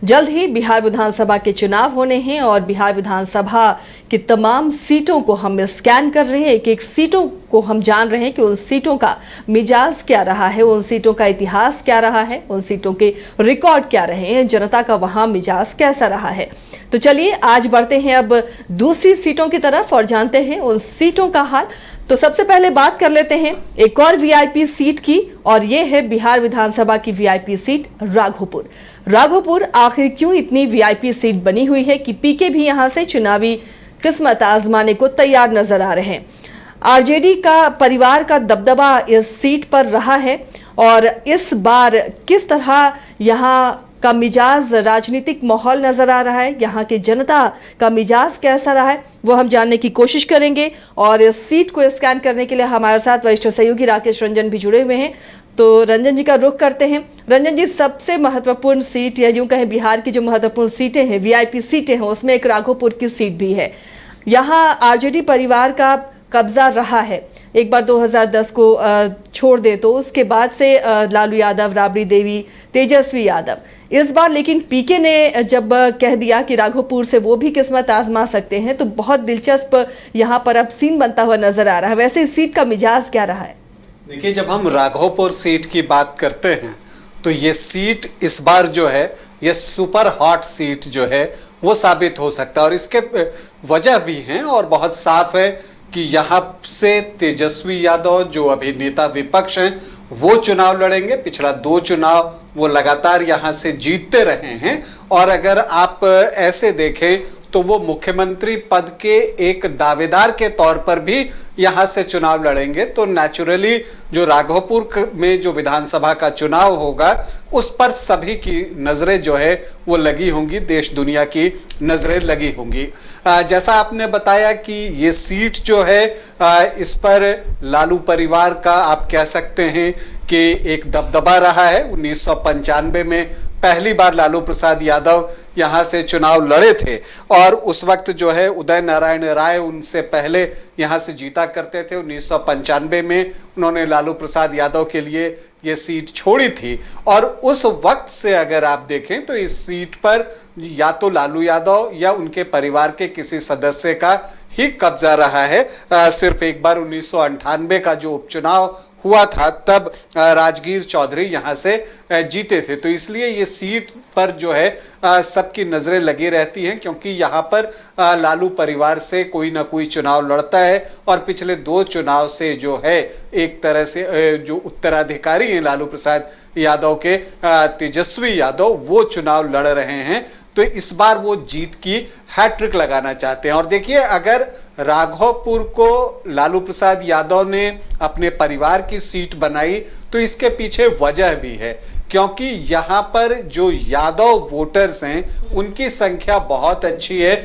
जल्द ही बिहार विधानसभा के चुनाव होने हैं और बिहार विधानसभा की तमाम सीटों को हम स्कैन कर रहे हैं। एक एक सीटों को हम जान रहे हैं कि उन सीटों का मिजाज क्या रहा है, उन सीटों का इतिहास क्या रहा है, उन सीटों के रिकॉर्ड क्या रहे हैं, जनता का वहां मिजाज कैसा रहा है। तो चलिए आज बढ़ते हैं अब दूसरी सीटों की तरफ और जानते हैं उन सीटों का हाल। तो सबसे पहले बात कर लेते हैं एक और वीआईपी सीट की, और ये है बिहार विधानसभा की वीआईपी सीट राघोपुर। राघोपुर आखिर क्यों इतनी वीआईपी सीट बनी हुई है कि पीके भी यहां से चुनावी किस्मत आजमाने को तैयार नजर आ रहे हैं। आरजेडी का परिवार का दबदबा इस सीट पर रहा है और इस बार किस तरह यहां का मिजाज, राजनीतिक माहौल नजर आ रहा है, यहाँ की जनता का मिजाज कैसा रहा है, वो हम जानने की कोशिश करेंगे। और इस सीट को स्कैन करने के लिए हमारे साथ वरिष्ठ सहयोगी राकेश रंजन भी जुड़े हुए हैं। तो रंजन जी का रुख करते हैं। रंजन जी, सबसे महत्वपूर्ण सीट या यूं कहें बिहार की जो महत्वपूर्ण सीटें हैं, वीआईपी सीटें हैं, उसमें एक राघोपुर की सीट भी है। यहाँ आरजेडी परिवार का कब्जा रहा है। एक बार 2010 को छोड़ दे तो उसके बाद से लालू यादव, राबड़ी देवी, तेजस्वी यादव। इस बार लेकिन पीके ने जब कह दिया कि राघोपुर से वो भी किस्मत आजमा सकते हैं, तो बहुत दिलचस्प यहाँ पर अब सीन बनता हुआ नजर आ रहा है। वैसे इस सीट का मिजाज क्या रहा है? देखिए, जब हम राघोपुर सीट की बात करते हैं तो ये सीट इस बार जो है ये सुपर हॉट सीट जो है वो साबित हो सकता है, और इसके वजह भी हैं और बहुत साफ है कि यहाँ से तेजस्वी यादव जो अभी नेता विपक्ष हैं वो चुनाव लड़ेंगे। पिछला 2 चुनाव वो लगातार यहाँ से जीतते रहे हैं, और अगर आप ऐसे देखें तो वो मुख्यमंत्री पद के एक दावेदार के तौर पर भी यहाँ से चुनाव लड़ेंगे। तो नेचुरली जो राघोपुर में जो विधानसभा का चुनाव होगा उस पर सभी की नज़रें जो है वो लगी होंगी, देश दुनिया की नज़रें लगी होंगी। जैसा आपने बताया कि ये सीट जो है इस पर लालू परिवार का आप कह सकते हैं कि एक दबदबा रहा है। 1995 में पहली बार लालू प्रसाद यादव यहाँ से चुनाव लड़े थे, और उस वक्त जो है उदय नारायण राय उनसे पहले यहाँ से जीता करते थे। 1995 में उन्होंने लालू प्रसाद यादव के लिए ये सीट छोड़ी थी, और उस वक्त से अगर आप देखें तो इस सीट पर या तो लालू यादव या उनके परिवार के किसी सदस्य का ही कब्जा रहा है। सिर्फ एक बार 1998 का जो उपचुनाव हुआ था तब राजगीर चौधरी यहाँ से जीते थे। तो इसलिए ये सीट पर जो है सबकी नज़रें लगी रहती हैं, क्योंकि यहाँ पर लालू परिवार से कोई ना कोई चुनाव लड़ता है, और पिछले 2 चुनाव से जो है एक तरह से जो उत्तराधिकारी हैं लालू प्रसाद यादव के, तेजस्वी यादव, वो चुनाव लड़ रहे हैं। तो इस बार वो जीत की हैट्रिक लगाना चाहते हैं। और देखिए, अगर राघोपुर को लालू प्रसाद यादव ने अपने परिवार की सीट बनाई तो इसके पीछे वजह भी है, क्योंकि यहाँ पर जो यादव वोटर्स हैं उनकी संख्या बहुत अच्छी है।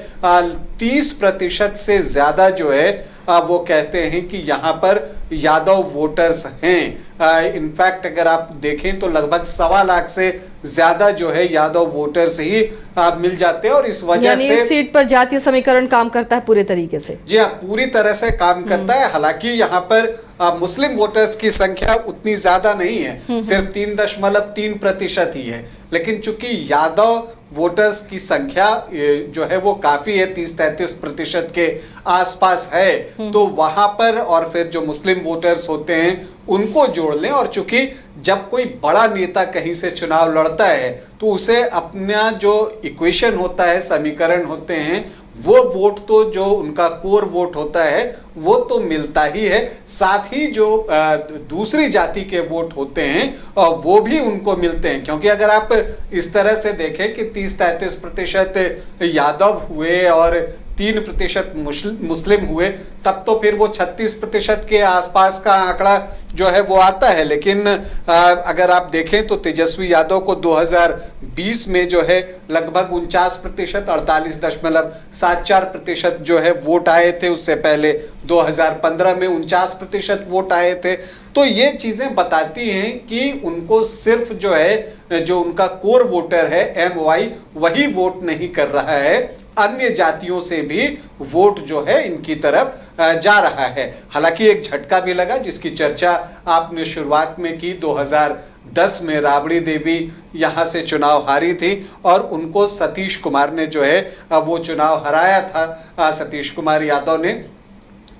30% से ज़्यादा जो है वो कहते हैं कि यहाँ पर यादव वोटर्स हैं। इनफैक्ट अगर आप देखें तो लगभग 1.25 लाख से ज़्यादा जो है यादव वोटर्स ही मिल जाते हैं, और इस वजह से इस सीट पर जातीय समीकरण काम करता है पूरे तरीके से। जी हाँ, पूरी तरह से काम करता है। हालांकि यहाँ पर मुस्लिम वोटर्स की संख्या उतनी ज्यादा नहीं है, सिर्फ 3.3% ही है, लेकिन चूंकि यादव वोटर्स की संख्या जो है वो काफी है, 30-33% के आसपास है, तो वहां पर और फिर जो मुस्लिम वोटर्स होते हैं उनको जोड़ लें। और चूंकि जब कोई बड़ा नेता कहीं से चुनाव लड़ता है तो उसे अपना जो इक्वेशन होता है, समीकरण होते हैं, वो वोट तो जो उनका कोर वोट होता है वो तो मिलता ही है, साथ ही जो दूसरी जाति के वोट होते हैं वो भी उनको मिलते हैं। क्योंकि अगर आप इस तरह से देखें कि 30-33% यादव हुए और 3% मुस्लिम हुए, तब तो फिर वो 36% के आसपास का आंकड़ा जो है वो आता है। लेकिन अगर आप देखें तो तेजस्वी यादव को 2020 में जो है लगभग 49%, 48.74% जो है वोट आए थे। उससे पहले 2015 में 49% वोट आए थे। तो ये चीज़ें बताती हैं कि उनको सिर्फ जो है जो उनका कोर वोटर है MY वही वोट नहीं कर रहा है, अन्य जातियों से भी वोट जो है इनकी तरफ जा रहा है। हालांकि एक झटका भी लगा जिसकी चर्चा आपने शुरुआत में की। 2010 में राबड़ी देवी यहां से चुनाव हारी थी और उनको सतीश कुमार ने जो है वो चुनाव हराया था। सतीश कुमार यादव ने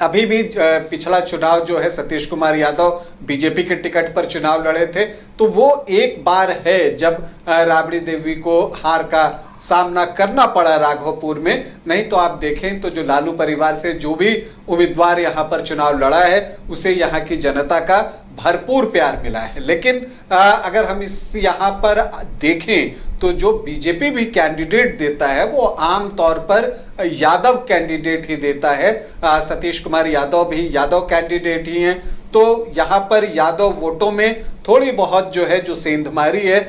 अभी भी पिछला चुनाव जो है सतीश कुमार यादव बीजेपी के टिकट पर चुनाव लड़े थे, तो वो एक बार है जब राबड़ी देवी को हार का सामना करना पड़ा राघोपुर में। नहीं तो आप देखें तो जो लालू परिवार से जो भी उम्मीदवार यहाँ पर चुनाव लड़ा है उसे यहाँ की जनता का भरपूर प्यार मिला है। लेकिन अगर हम इस यहाँ पर देखें तो जो बीजेपी भी कैंडिडेट देता है वो आम तौर पर यादव कैंडिडेट ही देता है। सतीश कुमार यादव भी यादव कैंडिडेट ही हैं, तो यहाँ पर यादव वोटों में थोड़ी बहुत जो है जो सेंधमारी है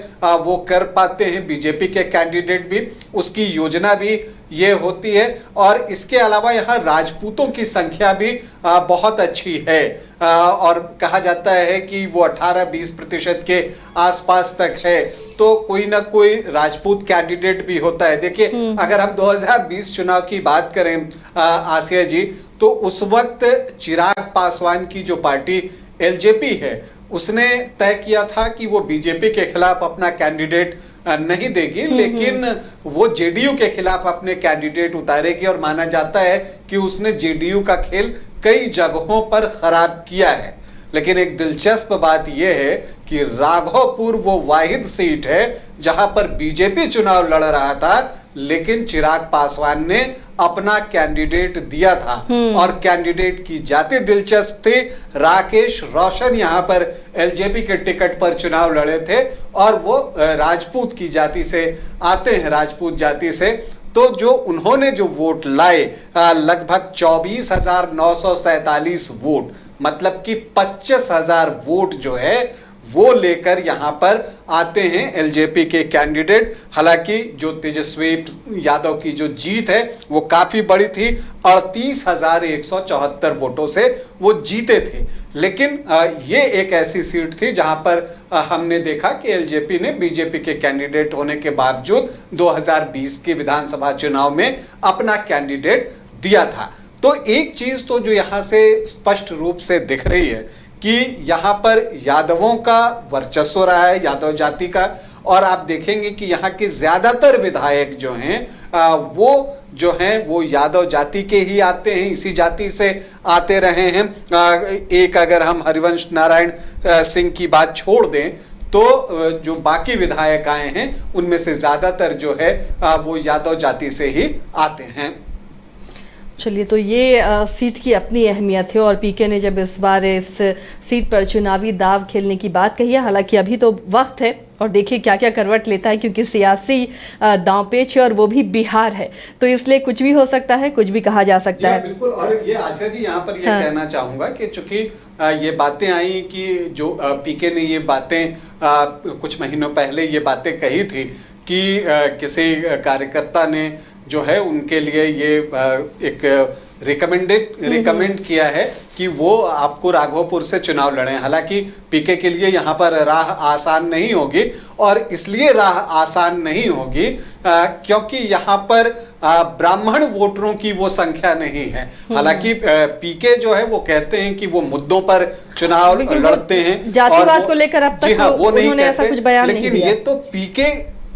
वो कर पाते हैं बीजेपी के कैंडिडेट भी। उसकी योजना भी ये होती है और इसके अलावा यहाँ राजपूतों की संख्या भी बहुत अच्छी है और कहा जाता है कि वो 18-20% के आसपास तक है, तो कोई ना कोई राजपूत कैंडिडेट भी होता है। देखिए अगर हम 2020 चुनाव की बात करें आसिया जी, तो उस वक्त चिराग पासवान की जो पार्टी एलजेपी है उसने तय किया था कि वो बीजेपी के खिलाफ अपना कैंडिडेट नहीं देगी, लेकिन वो जेडीयू के खिलाफ अपने कैंडिडेट उतारेगी और माना जाता है कि उसने जेडीयू का खेल कई जगहों पर खराब किया है। लेकिन एक दिलचस्प बात यह है कि राघोपुर वो वाहिद सीट है जहां पर बीजेपी चुनाव लड़ रहा था, लेकिन चिराग पासवान ने अपना कैंडिडेट दिया था और कैंडिडेट की जाति दिलचस्प थी। राकेश रोशन यहां पर एलजेपी के टिकट पर चुनाव लड़े थे और वो राजपूत की जाति से आते हैं, राजपूत जाति से। तो जो उन्होंने जो वोट लाए लगभग 24,947 वोट, मतलब कि 25,000 वोट जो है वो लेकर यहाँ पर आते हैं एलजेपी के कैंडिडेट। हालांकि जो तेजस्वी यादव की जो जीत है वो काफ़ी बड़ी थी, 38,174 वोटों से वो जीते थे। लेकिन ये एक ऐसी सीट थी जहाँ पर हमने देखा कि एलजेपी ने बीजेपी के कैंडिडेट होने के बावजूद 2020 के विधानसभा चुनाव में अपना कैंडिडेट दिया था। तो एक चीज़ तो जो यहाँ से स्पष्ट रूप से दिख रही है कि यहाँ पर यादवों का वर्चस्व रहा है, यादव जाति का, और आप देखेंगे कि यहाँ के ज़्यादातर विधायक जो हैं वो जो हैं वो यादव जाति के ही आते हैं, इसी जाति से आते रहे हैं। एक अगर हम हरिवंश नारायण सिंह की बात छोड़ दें तो जो बाकी विधायक आए हैं उनमें से ज़्यादातर जो है वो यादव जाति से ही आते हैं। चलिए, तो ये सीट की अपनी अहमियत है और पीके ने जब इस बार इस सीट पर चुनावी दाव खेलने की बात कही है, हालांकि अभी तो वक्त है और देखिए क्या क्या करवट लेता है, क्योंकि सियासी दांवपेच है और वो भी बिहार है, तो इसलिए कुछ भी हो सकता है, कुछ भी कहा जा सकता है। बिल्कुल। और ये आशा जी यहाँ पर ये कहना चाहूँगा कि चूंकि ये बातें आई कि जो पीके ने ये बातें कुछ महीनों पहले ये बातें कही थी कि किसी कार्यकर्ता ने जो है उनके लिए ये एक रिकमेंड किया है कि वो आपको राघोपुर से चुनाव लड़ें। हालांकि पीके के लिए यहाँ पर राह आसान नहीं होगी, और इसलिए राह आसान नहीं होगी क्योंकि यहाँ पर ब्राह्मण वोटरों की वो संख्या नहीं है। हालांकि पीके जो है वो कहते हैं कि वो मुद्दों पर चुनाव लड़ते हैं, जातिवाद को लेकर अब तक वो नहीं उन्होंने ऐसा कुछ बयान नहीं लेकिन दिया। ये तो पीके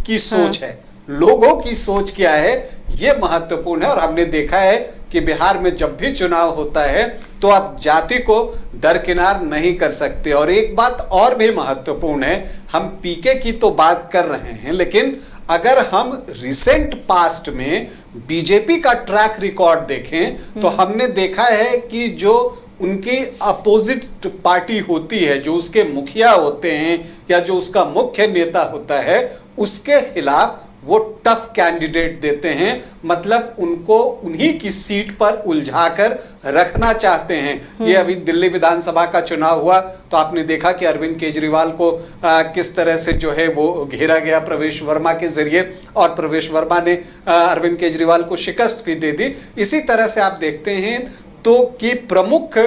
की सोच है, लोगों की सोच क्या है ये महत्वपूर्ण है। और हमने देखा है कि बिहार में जब भी चुनाव होता है तो आप जाति को दरकिनार नहीं कर सकते। और एक बात और भी महत्वपूर्ण है, हम पीके की तो बात कर रहे हैं, लेकिन अगर हम रिसेंट पास्ट में बीजेपी का ट्रैक रिकॉर्ड देखें तो हमने देखा है कि जो उनकी अपोजिट पार्टी होती है, जो उसके मुखिया होते हैं या जो उसका मुख्य नेता होता है, उसके खिलाफ वो टफ कैंडिडेट देते हैं, मतलब उनको उन्हीं की सीट पर उलझाकर रखना चाहते हैं। ये अभी दिल्ली विधानसभा का चुनाव हुआ तो आपने देखा कि अरविंद केजरीवाल को किस तरह से जो है वो घेरा गया प्रवेश वर्मा के जरिए, और प्रवेश वर्मा ने अरविंद केजरीवाल को शिकस्त भी दे दी। इसी तरह से आप देखते हैं तो कि प्रमुख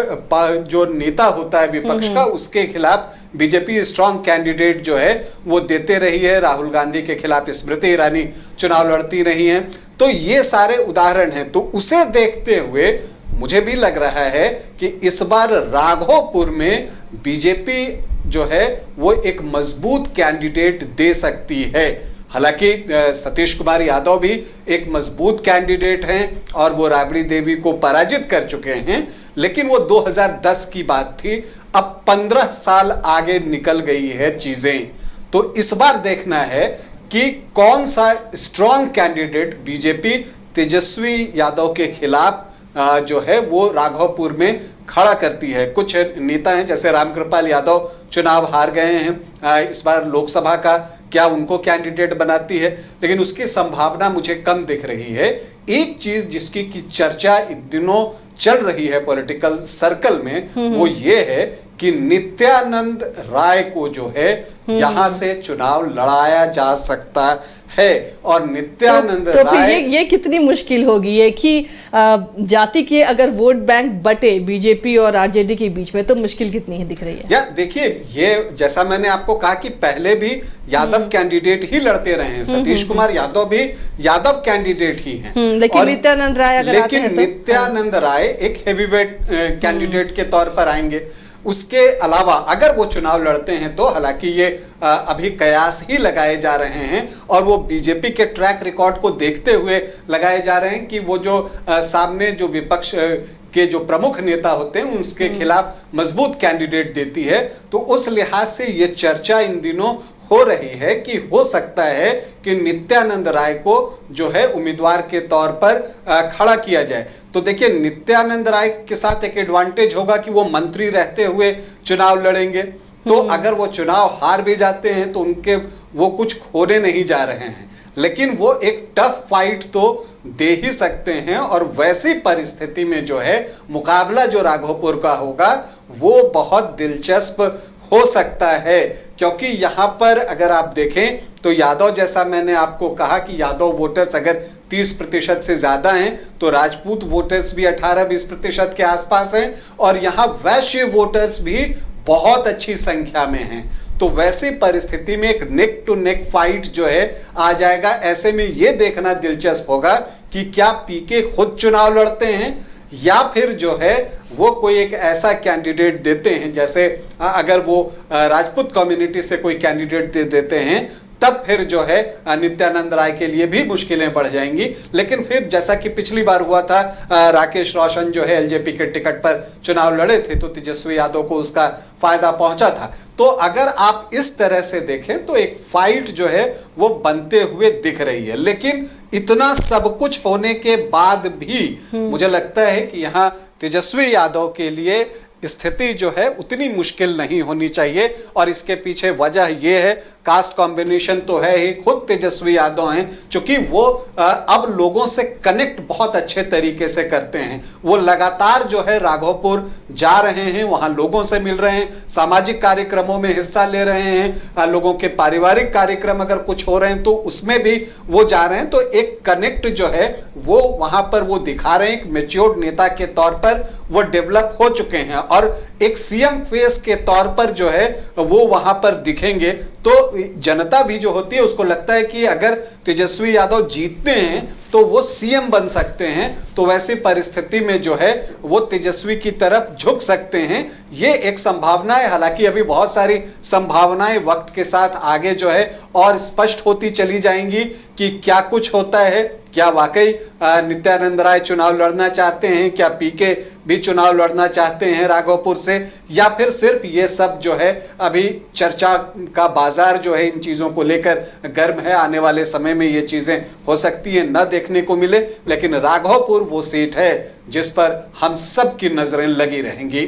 जो नेता होता है विपक्ष का, उसके खिलाफ बीजेपी स्ट्रांग कैंडिडेट जो है वो देते रही है। राहुल गांधी के खिलाफ स्मृति ईरानी चुनाव लड़ती रही हैं। तो ये सारे उदाहरण हैं। तो उसे देखते हुए मुझे भी लग रहा है कि इस बार राघोपुर में बीजेपी जो है वो एक मजबूत कैंडिडेट दे सकती है। हालांकि सतीश कुमार यादव भी एक मजबूत कैंडिडेट हैं और वो राबड़ी देवी को पराजित कर चुके हैं, लेकिन वो 2010 की बात थी। अब 15 साल आगे निकल गई है चीजें। तो इस बार देखना है कि कौन सा strong candidate BJP Tejashwi Yadav के खिलाफ जो है वो राघोपुर में खड़ा करती है। कुछ नेता हैं जैसे रामकृपाल यादव चुनाव हार गए हैं इस बार लोकसभा का, क्या उनको कैंडिडेट बनाती है? लेकिन उसकी संभावना मुझे कम दिख रही है। एक चीज जिसकी की चर्चा इन दिनों चल रही है पॉलिटिकल सर्कल में, वो ये है कि नित्यानंद राय को जो है यहां से चुनाव लड़ाया जा सकता है। और नित्यानंद तो राय ये कितनी मुश्किल होगी ये कि जाति के अगर वोट बैंक बटे बीजेपी और आरजेडी के बीच में, तो मुश्किल कितनी है दिख रही है? या देखिए, ये जैसा मैंने आपको कहा कि पहले भी यादव कैंडिडेट ही लड़ते रहे हैं। सतीश कुमार यादव भी यादव कैंडिडेट ही हैं। लेकिन नित्यानंद राय अगर आते हैं तो नित्यानंद राय एक हेवीवेट कैंडिडेट के तौर पर आएंगे। उसके अलावा अगर वो चुनाव लड़ते हैं तो, हालांकि ये अभी कयास ही लगाए जा रहे हैं और वो बीजेपी के ट्रैक रिकॉर्ड को देखते हुए लगाए जा रहे हैं कि वो जो सामने जो विपक्ष के जो प्रमुख नेता होते हैं उसके खिलाफ मजबूत कैंडिडेट देती है। तो उस लिहाज से ये चर्चा इन दिनों हो रही है कि हो सकता है कि नित्यानंद राय को जो है उम्मीदवार के तौर पर खड़ा किया जाए। तो देखिए, नित्यानंद राय के साथ एक एडवांटेज होगा कि वो मंत्री रहते हुए चुनाव लड़ेंगे। तो अगर वो चुनाव हार भी जाते हैं तो उनके वो कुछ खोने नहीं जा रहे हैं, लेकिन वो एक टफ फाइट तो दे ही सकते हैं। और वैसी परिस्थिति में जो है मुकाबला जो राघोपुर का होगा वो बहुत दिलचस्प हो सकता है, क्योंकि यहां पर अगर आप देखें तो यादव, जैसा मैंने आपको कहा कि यादव वोटर्स अगर 30% से ज्यादा हैं तो राजपूत वोटर्स भी 18-20% के आसपास हैं और यहां वैश्य वोटर्स भी बहुत अच्छी संख्या में हैं। तो वैसी परिस्थिति में एक नेक टू नेक फाइट जो है आ जाएगा। ऐसे में यह देखना दिलचस्प होगा कि क्या पीके खुद चुनाव लड़ते हैं या फिर जो है वो कोई एक ऐसा कैंडिडेट देते हैं, जैसे अगर वो राजपूत कम्युनिटी से कोई कैंडिडेट दे देते हैं तब फिर जो है नित्यानंद राय के लिए भी मुश्किलें बढ़ जाएंगी। लेकिन फिर जैसा कि पिछली बार हुआ था, राकेश रोशन जो है एलजेपी के टिकट पर चुनाव लड़े थे तो तेजस्वी यादव को उसका फायदा पहुंचा था। तो अगर आप इस तरह से देखें तो एक फाइट जो है वो बनते हुए दिख रही है। लेकिन इतना सब कुछ होने के बाद भी मुझे लगता है कि यहाँ तेजस्वी यादव के लिए स्थिति जो है उतनी मुश्किल नहीं होनी चाहिए। और इसके पीछे वजह यह है, कास्ट कॉम्बिनेशन तो है ही, खुद तेजस्वी यादव हैं, क्योंकि वो अब लोगों से कनेक्ट बहुत अच्छे तरीके से करते हैं। वो लगातार जो है राघोपुर जा रहे हैं, वहां लोगों से मिल रहे हैं, सामाजिक कार्यक्रमों में हिस्सा ले रहे हैं, लोगों के पारिवारिक कार्यक्रम अगर कुछ हो रहे हैं तो उसमें भी वो जा रहे हैं। तो एक कनेक्ट जो है वो वहां पर वो दिखा रहे हैं। एक मैच्योर्ड नेता के तौर पर वो डेवलप हो चुके हैं और एक सीएम फेस के तौर पर जो है वो वहां पर दिखेंगे। तो जनता भी जो होती है उसको लगता है कि अगर तेजस्वी यादव जीतते हैं तो वो सीएम बन सकते हैं। तो वैसी परिस्थिति में जो है वो तेजस्वी की तरफ झुक सकते हैं। ये एक संभावना है। हालांकि अभी बहुत सारी संभावनाएं वक्त के साथ आगे जो है और स्पष्ट होती चली जाएंगी कि क्या कुछ होता है। क्या वाकई नित्यानंद राय चुनाव लड़ना चाहते हैं, क्या पीके भी चुनाव लड़ना चाहते हैं राघोपुर से, या फिर सिर्फ ये सब जो है अभी चर्चा का बाजार जो है इन चीज़ों को लेकर गर्म है। आने वाले समय में ये चीज़ें हो सकती है न देखने को मिले, लेकिन राघोपुर वो सीट है जिस पर हम सब की नजरें लगी रहेंगी।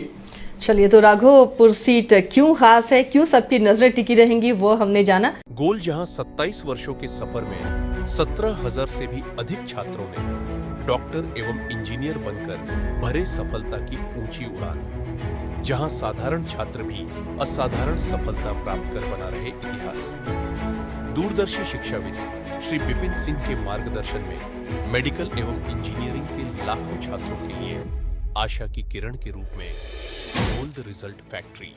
चलिए, तो राघोपुर सीट क्यों खास है, क्यों सबकी नजरें टिकी रहेंगी, वो हमने जाना। गोल जहां 27 वर्षों के सफर में 17,000 से भी अधिक छात्रों ने डॉक्टर एवं इंजीनियर बनकर भरे सफलता की ऊंची उड़ान, जहां साधारण छात्र भी असाधारण सफलता प्राप्त कर बना रहे इतिहास। दूरदर्शी शिक्षाविद श्री विपिन सिंह के मार्गदर्शन में मेडिकल एवं इंजीनियरिंग के लाखों छात्रों के लिए आशा की किरण के रूप में गोल्ड रिजल्ट फैक्ट्री।